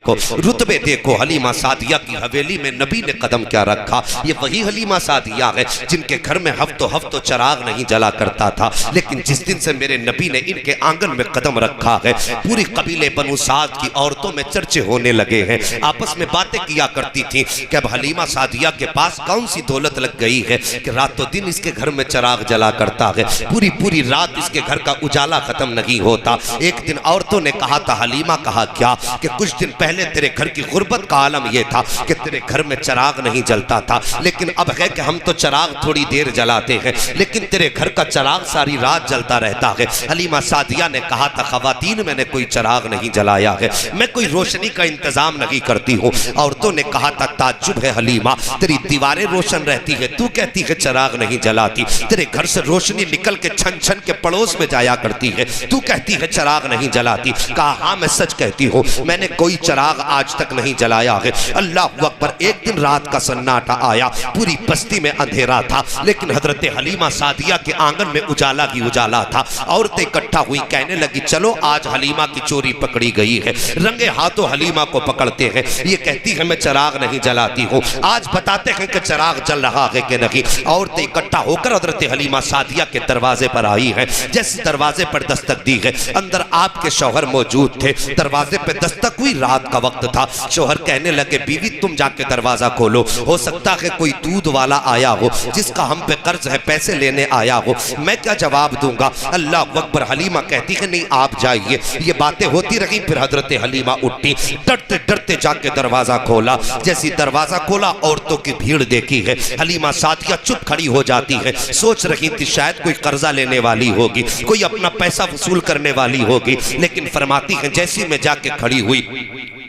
देखो, रुतबे देखो। हलीमा सादिया की हवेली में नबी ने कदम क्या रखा। ये वही हलीमा सादिया है जिनके घर में हफ्तों हफ्तों चिराग नहीं जला करता था, लेकिन जिस दिन से मेरे नबी ने इनके आंगन में कदम रखा है, पूरी कबीले बनु साद की औरतों में चर्चे होने लगे हैं। आपस में बातें किया करती थी कि अब हलीमा सादिया के पास कौन सी दौलत लग गई है कि रातों दिन इसके घर में चिराग जला करता है, पूरी पूरी रात इसके घर का उजाला खत्म नहीं होता। एक दिन औरतों ने कहा था, हलीमा कहा क्या कि कुछ दिन पहले तेरे घर की गुर्बत का आलम यह था कि तेरे घर में चिराग नहीं जलता था, लेकिन अब है कि हम तो चिराग थोड़ी देर जलाते हैं, लेकिन तेरे घर का चिराग सारी रात जलता रहता है। हलीमा सादिया ने कहा था, खवातीन मैंने कोई चिराग नहीं जलाया है, मैं कोई रोशनी का इंतजाम नहीं करती हूँ। औरतों ने कहा था, ताज्जुब है हलीमा, तेरी दीवारें रोशन रहती है, तू कहती है चिराग नहीं जलाती, तेरे घर से रोशनी निकल के छन छन के पड़ोस में जाया करती है, तू कहती है चिराग नहीं जलाती। कहा, हाँ मैं सच कहती हूँ, मैंने कोई चिराग आज तक नहीं जलाया है। अल्लाह अकबर। एक दिन रात का सन्नाटा आया, पूरी बस्ती में अंधेरा था, लेकिन हजरत हलीमा सादिया के आंगन में उजाला ही उजाला था। औरतें इकट्ठा हुई, कहने लगी, चलो आज हलीमा की चोरी पकड़ी गई है। रंगे हाथों हलीमा को पकड़ते हैं, ये कहती है मैं चिराग नहीं जलाती हूँ, आज बताते हैं कि चिराग जल रहा है कि नहीं। औरतें इकट्ठा होकर हजरत हलीमा सादिया के दरवाजे पर आई है। जैसे दरवाजे पर दस्तक दी है, अंदर आपके शौहर मौजूद थे। दरवाजे पे दस्तक हुई, रात का वक्त था। शौहर कहने लगे, बीवी तुम जाके दरवाजा खोलो, हो सकता है कोई दूध वाला आया हो जिसका हम पे कर्ज है, पैसे लेने आया हो। मैं क्या जवाब दूंगा। अल्लाह अकबर। हलीमा कहती है, नहीं आप जाइए। ये बातें होती रही, फिर हजरत हलीमा उठी, डरते डरते जाके दरवाजा खोला। जैसी दरवाजा खोला, औरतों की भीड़ देखी है। हलीमा सादिया चुप खड़ी हो जाती है, सोच रही थी शायद कोई कर्जा लेने वाली होगी, कोई अपना पैसा वसूल करने वाली होगी, लेकिन फरमाती है जैसी मैं जाके खड़ी हुई,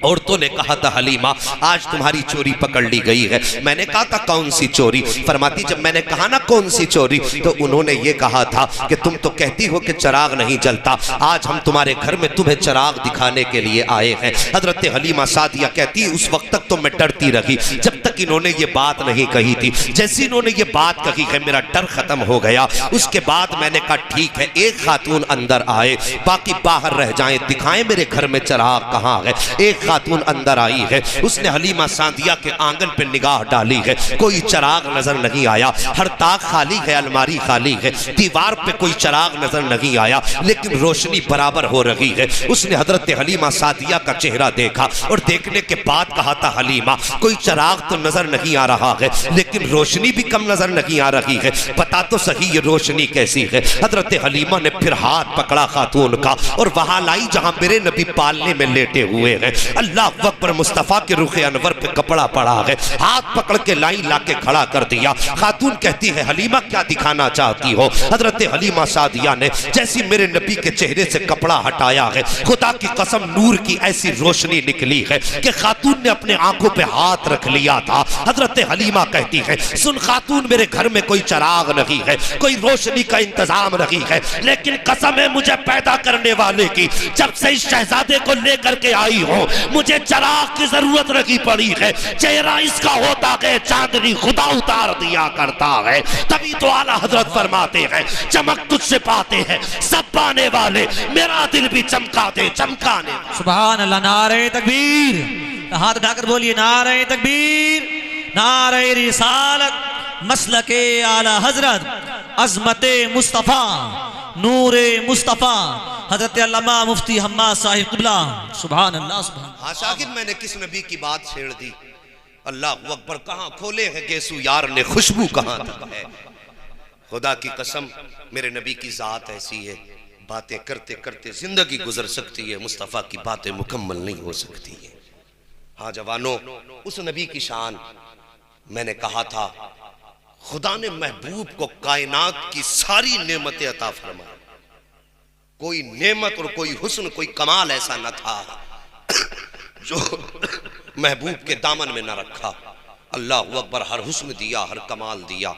औरतों ने कहा था, हलीमा आज तुम्हारी चोरी पकड़ ली गई है। मैंने कहा था, कौन सी चोरी। फरमाती, जब मैंने कहा ना कौन सी चोरी, तो उन्होंने ये कहा था कि तुम तो कहती हो कि चिराग नहीं जलता, आज हम तुम्हारे घर में तुम्हें चिराग दिखाने के लिए आए हैं। हजरत हलीमा सादिया कहती, उस वक्त तक तो मैं डरती रही जब तक इन्होंने ये बात नहीं कही थी। जैसे इन्होंने ये बात कही है, मेरा डर खत्म हो गया। उसके बाद मैंने कहा, ठीक है, एक खातून अंदर आए, बाकी बाहर रह जाएं, दिखाएं मेरे घर में चिराग कहाँ है। एक खातून अंदर आई है, उसने हलीमा सादिया के आंगन पे निगाह डाली है, कोई चिराग नजर नहीं आया। हर ताक खाली है, अलमारी खाली है, दीवार पे कोई चिराग नजर नहीं आया, लेकिन रोशनी बराबर हो रही है। उसने हजरत हलीमा सादिया का चेहरा देखा और देखने के बाद कहा था, हलीमा कोई चिराग तो नजर नहीं आ रहा है, लेकिन रोशनी भी कम नजर नहीं आ रही है, बता तो सही ये रोशनी कैसी है। हजरत हलीमा ने फिर हाथ पकड़ा खातून का और वहां लाई जहां मेरे नबी पालने में लेटे हुए हैं। अल्लाह अकबर। मुस्तफा के रुखे अनवर पे कपड़ा पड़ा है, हाथ पकड़ के लाई लाके खड़ा कर दिया। खातून कहती है, हलीमा क्या दिखाना चाहती हो। हजरत हलीमा सादिया ने जैसी मेरे नबी के चेहरे से कपड़ा हटाया है, खुदा की कसम नूर की ऐसी रोशनी निकली है कि खातून ने अपने आंखों पे हाथ रख लिया था। हजरत हलीमा कहती है, सुन खातून, मेरे घर में कोई चिराग नहीं है, कोई रोशनी का इंतजाम नहीं है, लेकिन कसम है मुझे पैदा करने वाले की, जब से इस शहजादे को लेकर के आई हो मुझे चिराग की जरूरत नहीं पड़ी है। चेहरा इसका होता है चांदनी खुदा उतार दिया करता है। तभी तो आला हजरत फरमाते हैं, चमक तुझसे पाते हैं सब पाने वाले, मेरा दिल भी चमका दे चमकाने। सुभान अल्लाह। नारे तकबीर, हाथ उठाकर बोलिए, नारे तकबीर, नारे रिसालत, मसलके आला हजरत, अजमते मुस्तफा, नूरे मुस्तफा, हजरत अल्लामा मुफ्ती हम्माद साहिब क़िबला। सुभान अल्लाह, सुभान। हाँ शागिद, मैंने किस नबी की बात छेड़ दी। अल्लाह अकबर। कहाँ खोले हैं गेसू यार ने, खुशबू कहाँ तक है। खुदा की कसम, मेरे नबी की जात ऐसी है, बातें करते करते जिंदगी गुजर सकती है, मुस्तफ़ा की बातें मुकम्मल नहीं हो सकती है। हाँ जवानों, उस नबी की शान मैंने कहा था, खुदा ने महबूब को कायनात की सारी नेमतें अता फरमाई, कोई नेमत और कोई हुस्न, कोई कमाल ऐसा न था जो महबूब के दामन में न रखा। अल्लाह अकबर। हर हुस्न दिया, हर कमाल दिया,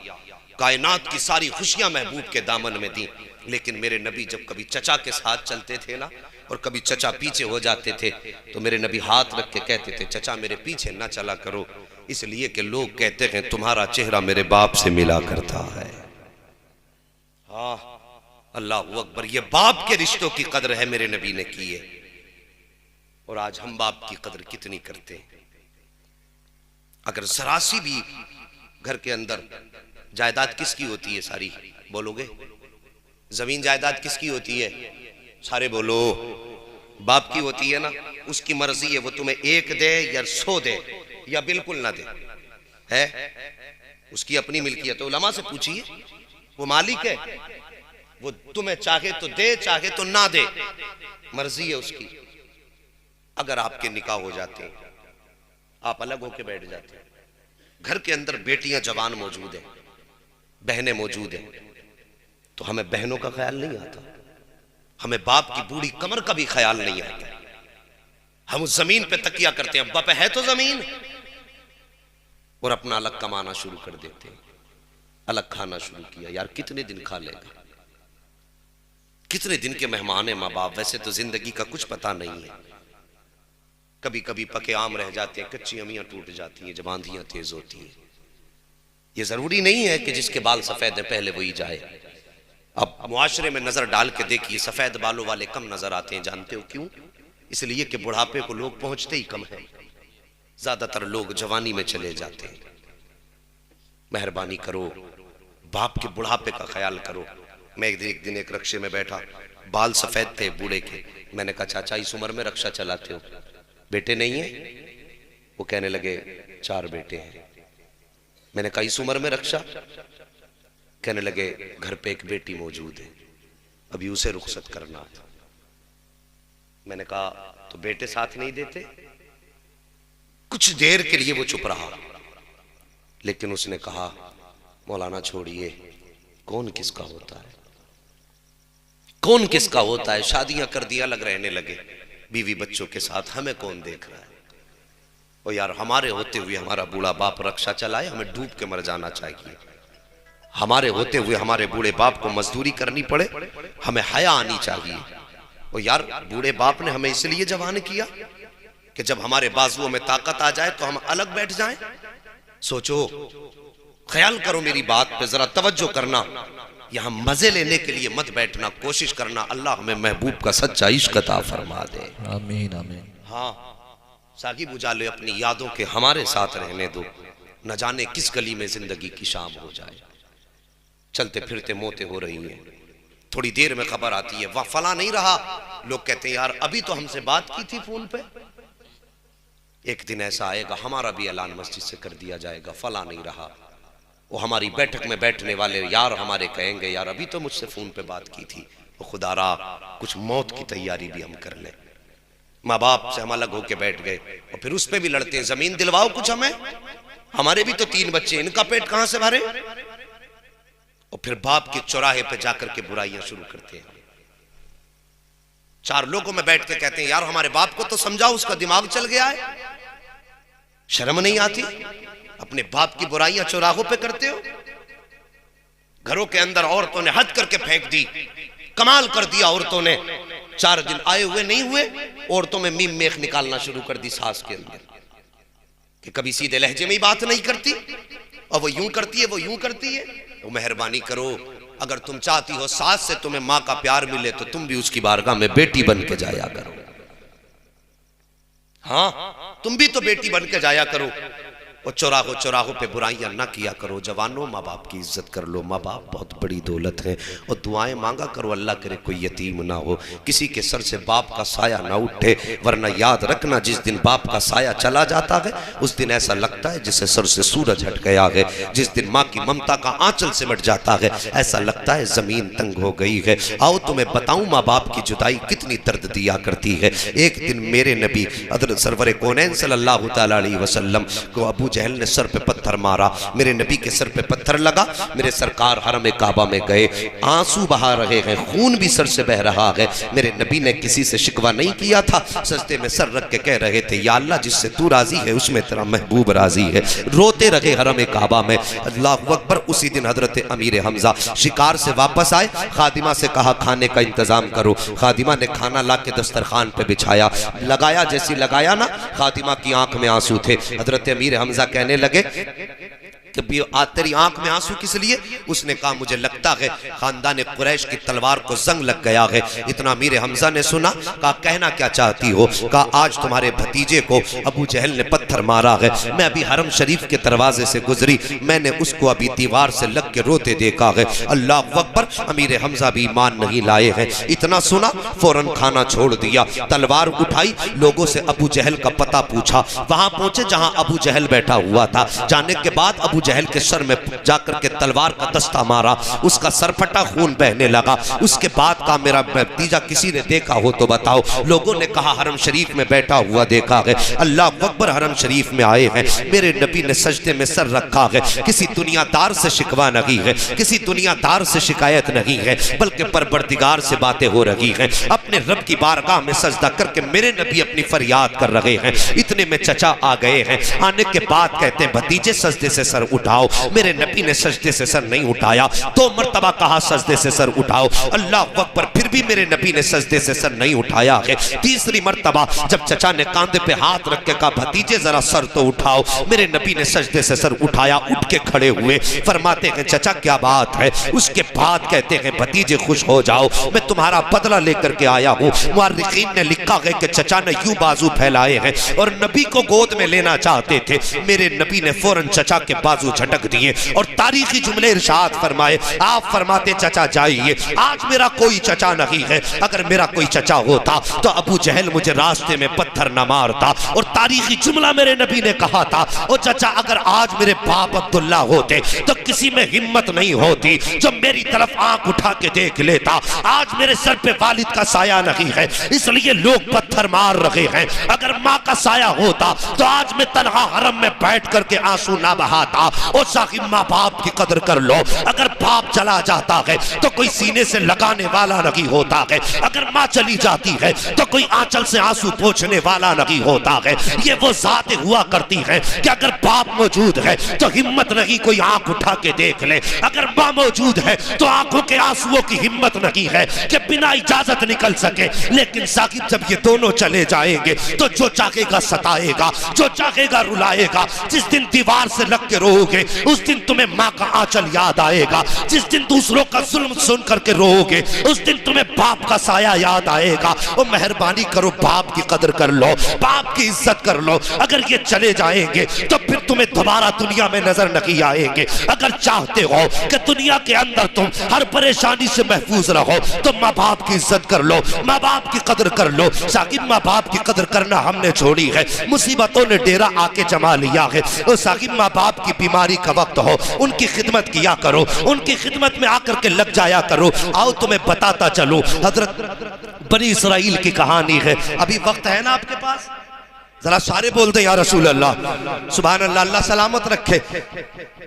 कायनात की सारी खुशियां महबूब के दामन में दी। लेकिन मेरे नबी जब कभी चचा के साथ चलते थे ना, और कभी चचा पीछे हो जाते थे, तो मेरे नबी हाथ रख के कहते थे, चचा मेरे पीछे ना चला करो, इसलिए कि लोग कहते हैं तुम्हारा चेहरा मेरे बाप से मिला करता है। हाँ अल्लाह अकबर। ये बाप के रिश्तों की कदर है, मेरे नबी ने की है। और आज हम बाप की कदर कितनी करते हैं। अगर जरासी भी घर के अंदर जायदाद किसकी होती है सारी, बोलोगे? जमीन जायदाद किसकी होती है? सारे बोलो। बाप की होती है ना, उसकी मर्जी है, वो तुम्हें 1 दे या 100 दे या बिल्कुल ना दे, है उसकी अपनी मिल्कियत है। उलमा से पूछिए, वो मालिक है, वो तुम्हें चाहे तो दे चाहे तो ना दे, मर्जी है उसकी। अगर आपके निकाह हो जाते हैं, आप अलग होके बैठ जाते हैं, घर के अंदर बेटियां जवान मौजूद हैं, बहनें मौजूद हैं, तो हमें बहनों का ख्याल नहीं आता, हमें बाप की बूढ़ी कमर का भी ख्याल नहीं आता। हम उस जमीन पे तकिया करते हैं, बाप है तो जमीन, और अपना अलग कमाना शुरू कर देते हैं, अलग खाना शुरू किया। यार कितने दिन खा लेगा, कितने दिन के मेहमान है माँ बाप। वैसे तो जिंदगी का कुछ पता नहीं है, कभी कभी पके आम रह जाते हैं, कच्ची अमियां टूट जाती हैं जब आंधियां तेज होती हैं। ये जरूरी नहीं है कि जिसके बाल सफेद है पहले वही जाए। अब मुआशरे में नजर डाल के देखिए, सफेद बालों वाले कम नजर आते हैं। जानते हो क्यों? इसलिए कि बुढ़ापे को लोग पहुंचते ही कम है, ज्यादातर लोग जवानी में चले जाते हैं। मेहरबानी करो, बाप के बुढ़ापे का ख्याल करो। मैं एक दिन एक रक्शे में बैठा, बाल सफेद थे बूढ़े के। मैंने कहा चाचा इस उम्र में रक्षा चलाते हो, बेटे नहीं है? वो कहने लगे 4 बेटे हैं। मैंने कहा इस उम्र में रक्षा? कहने लगे घर पे एक बेटी मौजूद है, अभी उसे रुखसत करना है। मैंने कहा तो बेटे साथ नहीं देते? कुछ देर के लिए वो चुप रहा, लेकिन उसने कहा मौलाना छोड़िए, कौन किसका होता है, कौन किसका होता है। शादियां कर दिया, अलग रहने लगे बीवी बच्चों के साथ, हमें कौन देख रहा है। और यार हमारे होते हुए हमारा बूढ़ा बाप रक्षा चलाए, हमें डूब के मर जाना चाहिए। हमारे होते हुए हमारे बूढ़े बाप को मजदूरी करनी पड़े, हमें हया आनी चाहिए। और यार बूढ़े बाप ने हमें इसलिए जवान किया कि जब हमारे बाजुओं में ताकत आ जाए तो हम अलग बैठ जाएं। सोचो, ख्याल करो मेरी बात पे, जरा तवज्जो करना। यहां मजे लेने के लिए मत बैठना, कोशिश करना अल्लाह हमें महबूब का सच्चा इश्क अता फरमा दे। आमीन आमीन। हाँ साकिब उजाले, अपनी यादों के हमारे साथ रहने दो, न जाने किस गली में जिंदगी की शाम हो जाए। चलते फिरते मौतें हो रही हैं, थोड़ी देर में खबर आती है वह फला नहीं रहा। लोग कहते हैं यार अभी तो हमसे बात की थी फोन पे। एक दिन ऐसा आएगा हमारा भी ऐलान मस्जिद से कर दिया जाएगा, फला नहीं रहा। वो हमारी बैठक में बैठने वाले यार हमारे कहेंगे यार अभी तो मुझसे फोन पे बात की थी। वो खुदारा कुछ मौत की तैयारी भी हम कर लें। माँ बाप से हम अलग होके बैठ गए और फिर उस पे भी लड़ते हैं, जमीन दिलवाओ कुछ हमें, हमारे भी तो 3 बच्चे, इनका पेट कहां से भरे। और फिर बाप के चौराहे पे जाकर के बुराइयां शुरू करते हैं। 4 लोगों में बैठ के कहते हैं यार हमारे बाप को तो समझाओ, उसका दिमाग चल गया है, शर्म नहीं आती? अपने बाप की बुराइयां चौराहों पे करते हो। घरों के अंदर औरतों ने हद करके फेंक दी, कमाल कर दिया औरतों ने। 4 दिन आए हुए नहीं हुए, औरतों में मीम मेख निकालना शुरू कर दी सास के अंदर, कि कभी सीधे लहजे में ही बात नहीं करती, और वो यूं करती है वो यूं करती है। तो मेहरबानी करो, अगर तुम चाहती हो सास से तुम्हें माँ का प्यार मिले तो तुम भी उसकी बारगाह में बेटी बन के जाया करो। हाँ तुम भी तो बेटी बन के जाया करो, और चौराहों पे बुराइयां ना किया करो। जवानों माँ बाप की इज्जत कर लो, माँ बाप बहुत बड़ी दौलत है। और दुआएं मांगा करो, अल्लाह करे कोई यतीम ना हो, किसी के सर से बाप का साया ना उठे। वरना याद रखना जिस दिन बाप का साया चला जाता है उस दिन ऐसा लगता है जिसे सर से सूरज हट गया है। जिस दिन माँ की ममता का आंचल सिमट जाता है ऐसा लगता है जमीन तंग हो गई है। आओ तुम्हें बताऊं माँ बाप की जुदाई कितनी दर्द दिया करती है। एक दिन मेरे नबी हज़रत सरवर कौनैन सल्लल्लाहु तआला अलैहि वसल्लम को अबू जहल ने सर पे पत्थर मारा। मेरे नबी के सर पे पत्थर लगा, मेरे सरकार हरम काबा में गए, आंसू बहा रहे हैं, खून भी सर से बह रहा है। मेरे नबी ने किसी से शिकवा नहीं किया था, सजदे में सर रख के कह रहे थे या अल्लाह जिससे तू राजी है उसमें तेरा महबूब राजी है। रोते रहे हरम काबा में। अल्लाहु अकबर। उसी दिन हजरत अमीर हमजा शिकार से वापस आए, खादिमा से कहा खाने का इंतजाम करो। खादिमा ने खाना ला के दस्तरखान पे बिछाया, लगाया, जैसी लगाया ना खादिमा की आंख में आंसू थे। हजरत अमीर हमजा कहने लगे कि तेरी आंख में आंसू किस लिए? उसने कहा मुझे लगता है खानदान कुरैश की तलवार को जंग लग गया है। इतना मीर हमजा ने सुना, कहा कहना क्या चाहती हो? कहा आज तुम्हारे भतीजे को अबू जहल ने पत्थर मारा है, मैं अभी हरम शरीफ के दरवाजे से गुजरी, मैंने उसको अभी दीवार से लग के रोते देखा है। अल्लाह अकबर, अमीर हमजा भी ईमान नहीं लाए हैं। इतना सुना फौरन खाना छोड़ दिया, तलवार उठाई, लोगों से अबू जहल का पता पूछा, वहां पहुंचे जहां अबू जहल बैठा हुआ था। जाने के बाद अबू जहल के सर में जाकर के तलवार का दस्ता मारा, उसका सर फटा, खून बहने लगा। उसके बाद का मेरा भतीजा किसी ने देखा हो तो बताओ। लोगों ने कहा हरम शरीफ में बैठा हुआ देखा है। अल्लाह अकबर, हरम शरीफ में आए हैं, मेरे नबी ने सजदे में सर रखा है। किसी दुनियादार से शिकवा नहीं है, किसी दुनियादार से शिकायत नहीं है, बल्कि परवरदिगार से बातें हो रही हैं। अपने रब की बारगाह में सजदा करके मेरे नबी अपनी फरियाद कर रहे हैं। इतने में चचा आ गए हैं। आने के बाद कहते हैं भतीजे सजदे से सर उठाओ। मेरे नबी ने सजदे से सर नहीं उठाया, 2 मरतबा कहा सजदे से सर उठाओ। अल्लाह अकबर, फिर भी मेरे नबी ने सजदे से सर नहीं उठाया है। तीसरी मरतबा जब चचा ने कांधे पे हाथ रख के कहा भतीजे जरा सर तो उठाओ, मेरे नबी ने सजदे से सर उठाया, उठ के खड़े हुए। फरमाते हैं चचा क्या बात है? उसके बाद कहते हैं भतीजे खुश हो जाओ, मैं तुम्हारा बदला लेकर के आया हूँ। मुअर्रिखीन ने लिखा है कि चचा ने यूं बाजू फैलाए हैं और नबी को गोद में लेना चाहते थे। मेरे नबी ने फौरन चचा के बाजू झटक दिए और तारीखी जुमले इरशाद फरमाए। आप फरमाते चचा जाइए, आज मेरा कोई चचा नहीं है, अगर मेरा कोई चचा होता तो अबू जहल मुझे रास्ते में पत्थर न मारता। और तारीखी जुमला मेरे नबी ने कहा था, ओ चचा अगर आज मेरे बाप अब्दुल्ला होते तो किसी में हिम्मत नहीं होती जो मेरी तरफ आंख उठा के देख लेता। आज मेरे सर पे वालिद का साया नहीं है, इसलिए लोग पत्थर मार रहे हैं। अगर माँ का साया होता तो आज मैं तन्हा हरम में बैठ करके आंसू ना बहाता। और साहिब माँ बाप की कदर कर लो, अगर बाप चला जाता है तो कोई सीने से लगाने वाला नहीं होता है, अगर माँ चली जाती है तो कोई आंचल से आंसू पोंछने वाला नहीं होता है। ये वो जात हुआ करती है कि अगर बाप मौजूद है तो हिम्मत नहीं कोई आंख उठा के देख ले, अगर माँ मौजूद है तो आंखों के आंसुओं की हिम्मत नहीं है कि बिना इजाजत निकल सके। लेकिन साकिब जब ये दोनों चले जाएंगे तो जो चाहेगा सताएगा, जो चाहेगा रुलाएगा। जिस दिन दीवार से लग के रोओगे उस दिन तुम्हें माँ का आंचल याद आएगा। जिस दिन दूसरों का जुल्म सुन करके रोओगे उस दिन तुम्हें बाप का साया याद आएगा। और मेहरबानी करो, बाप की कदर कर लो, बाप की इज्जत कर लो। अगर ये चले जाएंगे तो फिर तुम्हें दोबारा दुनिया में नजर नहीं आएंगे। अगर चाहते हो कि दुनिया के अंदर तुम हर परेशानी से महफूज रहो तो माँ बाप की इज्जत कर लो, माँ बाप की कदर कर लो। साकिब माँ बाप की कदर करना हमने छोड़ी है, मुसीबतों ने डेरा आके जमा लिया है। और साकिब माँ बाप की बीमारी का वक्त हो उनकी खिदमत किया करो, उनकी खिदमत में आकर के लग जाया करो। आओ तुम्हें बताता चलो, हजरत बनी इसराइल की कहानी है। अभी वक्त है ना आपके पास? जरा सारे बोल दे या रसूल अल्लाह, सुभान अल्लाह। अल्लाह सलामत रखे,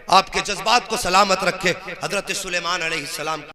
आपके जज्बात को सलामत रखे। हजरत सुलेमान अलैहिस्सलाम